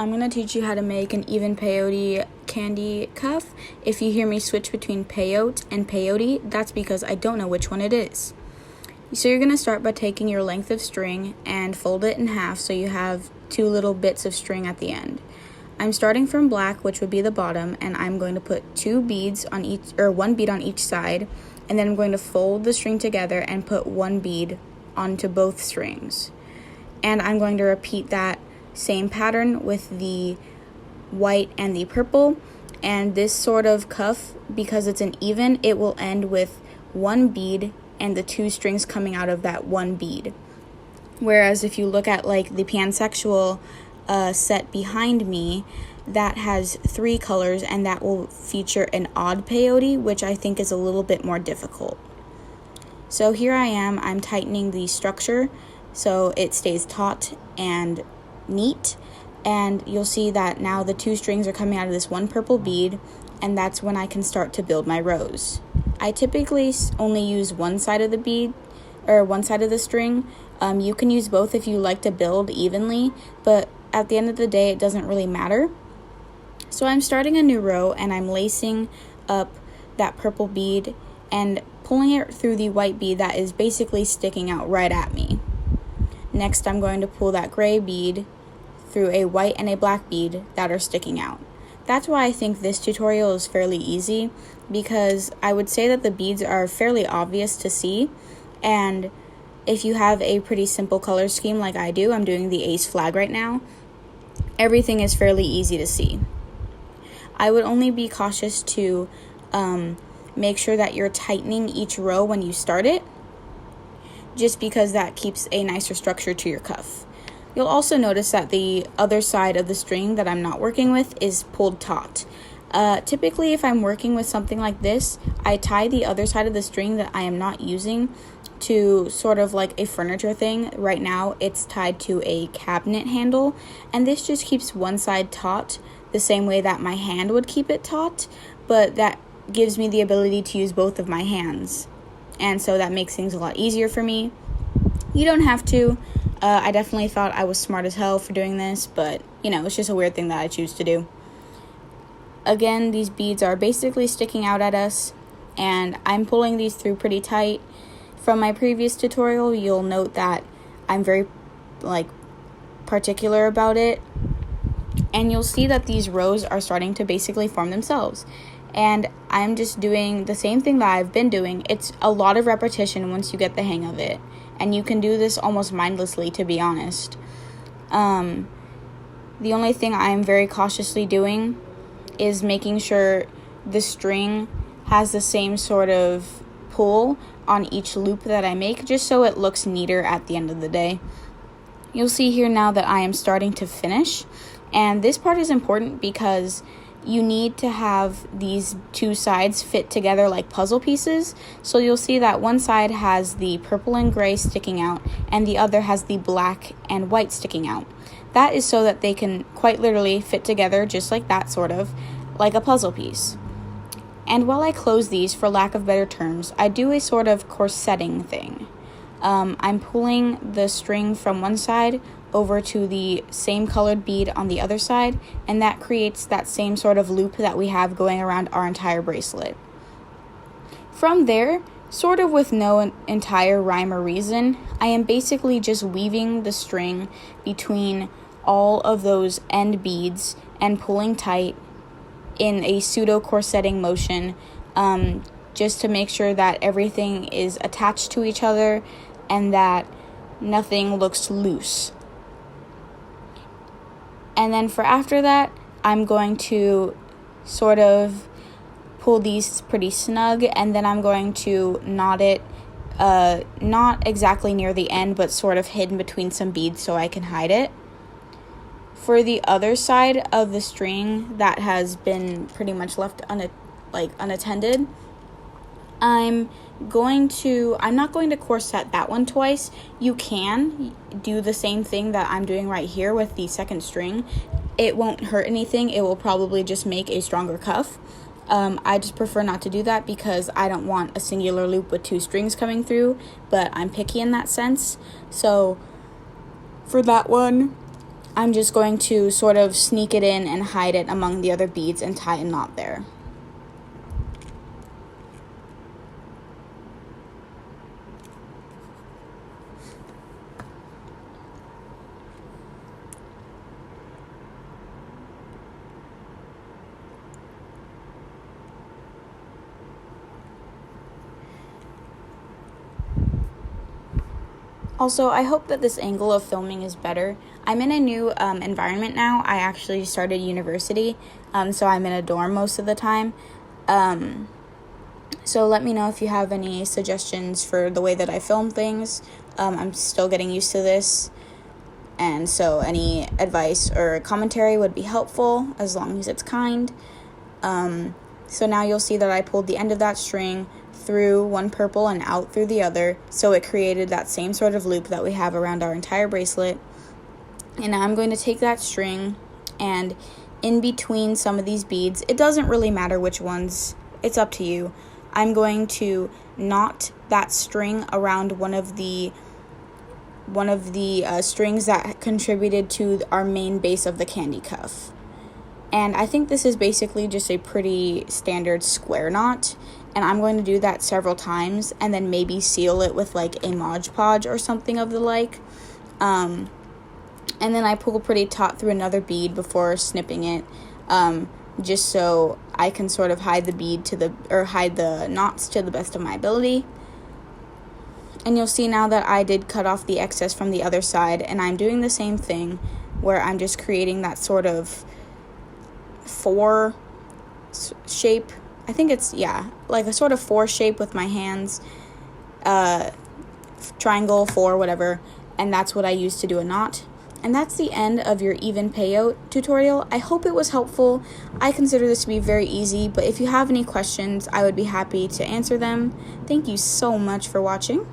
I'm going to teach you how to make an even peyote candy cuff. If you hear me switch between peyote and peyote, that's because I don't know which one it is. So you're going to start by taking your length of string and fold it in half so you have two little bits of string at the end. I'm starting from black, which would be the bottom, and I'm going to put one bead on each side, and then I'm going to fold the string together and put one bead onto both strings. And I'm going to repeat that same pattern with the white and the purple. And this sort of cuff, because it's an even, it will end with one bead and the two strings coming out of that one bead. Whereas if you look at like the pansexual set behind me, that has 3 colors, and that will feature an odd peyote, which I think is a little bit more difficult. So here I'm tightening the structure so it stays taut and neat, and you'll see that now the 2 strings are coming out of this one purple bead, and that's when I can start to build my rows. I typically only use one side of the bead, or one side of the string. You can use both if you like to build evenly, but at the end of the day, it doesn't really matter. So I'm starting a new row, and I'm lacing up that purple bead and pulling it through the white bead that is basically sticking out right at me. Next, I'm going to pull that gray bead through a white and a black bead that are sticking out. That's why I think this tutorial is fairly easy, because I would say that the beads are fairly obvious to see, and if you have a pretty simple color scheme like I do, I'm doing the ace flag right now, everything is fairly easy to see. I would only be cautious to make sure that you're tightening each row when you start it, just because that keeps a nicer structure to your cuff. You'll also notice that the other side of the string that I'm not working with is pulled taut. Typically, if I'm working with something like this, I tie the other side of the string that I am not using to sort of like a furniture thing. Right now, it's tied to a cabinet handle, and this just keeps one side taut the same way that my hand would keep it taut, but that gives me the ability to use both of my hands, and so that makes things a lot easier for me. You don't have to. I definitely thought I was smart as hell for doing this, but it's just a weird thing that I choose to do. Again, these beads are basically sticking out at us, and I'm pulling these through pretty tight. From my previous tutorial, you'll note that I'm very particular about it, and you'll see that these rows are starting to basically form themselves. And I'm just doing the same thing that I've been doing. It's a lot of repetition once you get the hang of it, and you can do this almost mindlessly, to be honest. The only thing I'm very cautiously doing is making sure the string has the same sort of pull on each loop that I make, just so it looks neater at the end of the day. You'll see here now that I am starting to finish, and this part is important because you need to have these 2 sides fit together like puzzle pieces. So you'll see that one side has the purple and gray sticking out, and the other has the black and white sticking out. That is so that they can quite literally fit together just like that, sort of like a puzzle piece. And while I close these, for lack of better terms, I do a sort of corsetting thing. I'm pulling the string from one side over to the same colored bead on the other side, and that creates that same sort of loop that we have going around our entire bracelet. From there, sort of with no entire rhyme or reason, I am basically just weaving the string between all of those end beads and pulling tight in a pseudo corsetting motion, just to make sure that everything is attached to each other and that nothing looks loose. And then for after that, I'm going to sort of pull these pretty snug, and then I'm going to knot it, not exactly near the end, but sort of hidden between some beads so I can hide it. For the other side of the string that has been pretty much left unattended, I'm not going to corset that one twice. You can do the same thing that I'm doing right here with the second string. It won't hurt anything. It will probably just make a stronger cuff. I just prefer not to do that because I don't want a singular loop with 2 strings coming through, but I'm picky in that sense. So for that one, I'm just going to sort of sneak it in and hide it among the other beads and tie a knot there. Also, I hope that this angle of filming is better. I'm in a new environment now. I actually started university, so I'm in a dorm most of the time. So let me know if you have any suggestions for the way that I film things. I'm still getting used to this, and so any advice or commentary would be helpful as long as it's kind. So now you'll see that I pulled the end of that string through one purple and out through the other, so it created that same sort of loop that we have around our entire bracelet. And now I'm going to take that string, and in between some of these beads, it doesn't really matter which ones, it's up to you, I'm going to knot that string around one of the strings that contributed to our main base of the candy cuff. And I think this is basically just a pretty standard square knot, and I'm going to do that several times and then maybe seal it with like a Mod Podge or something of the like. And then I pull pretty taut through another bead before snipping it, just so I can sort of hide the knots to the best of my ability. And you'll see now that I did cut off the excess from the other side, and I'm doing the same thing where I'm just creating that sort of 4 shape. I think it's, like a sort of 4 shape with my hands, triangle, 4, whatever, and that's what I use to do a knot. And that's the end of your even peyote tutorial. I hope it was helpful. I consider this to be very easy, but if you have any questions, I would be happy to answer them. Thank you so much for watching.